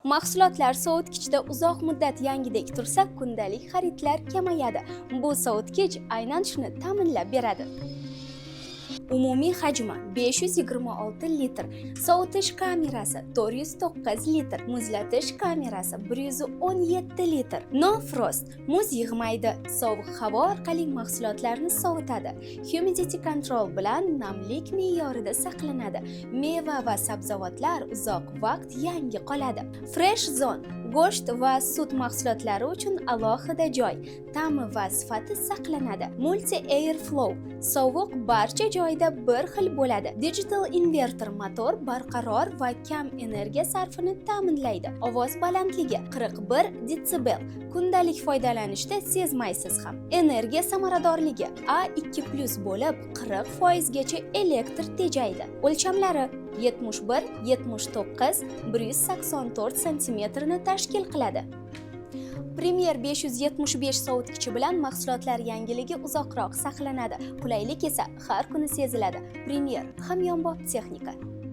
Mahsulotlar sovutgichda uzoq muddat yangidek tursa, kundalik xaridlar kamayadi. Bu sovutgich aynan shuni ta'minlab beradi. Umumiy hajmi 526 litr, sovutish kamerasi 409 litr, muzlatish kamerasi 117 litr. No Frost muz yig'maydi, sovuq havo orqali mahsulotlarni sovutadi. Humidity control bilan namlik me'yorida saqlanadi. Meva va sabzavotlar uzoq vaqt yangi qoladi. Fresh Zone go'sht va sut mahsulotlari uchun alohida joy, ta'mi va sifati saqlanadi. Multi Airflow sovuq barcha joyda bir xil bo'ladi. Digital inverter motor barqaror va kam energiya sarfini ta'minlaydi. Ovoz balandligi 41 detsibel. Kundalik foydalanishda sezmaysiz ham. Energiya samaradorligi A2+ bo'lib, 40% gacha elektr tejaydi. O'lchamlari 71, 79, 184 sm ni tashkil qiladi. Premier 575 sovutgichi bilan mahsulotlar yangiligi uzoqroq saqlanadi. Qulaylik esa har kuni seziladi. Premier hamyonbop texnika.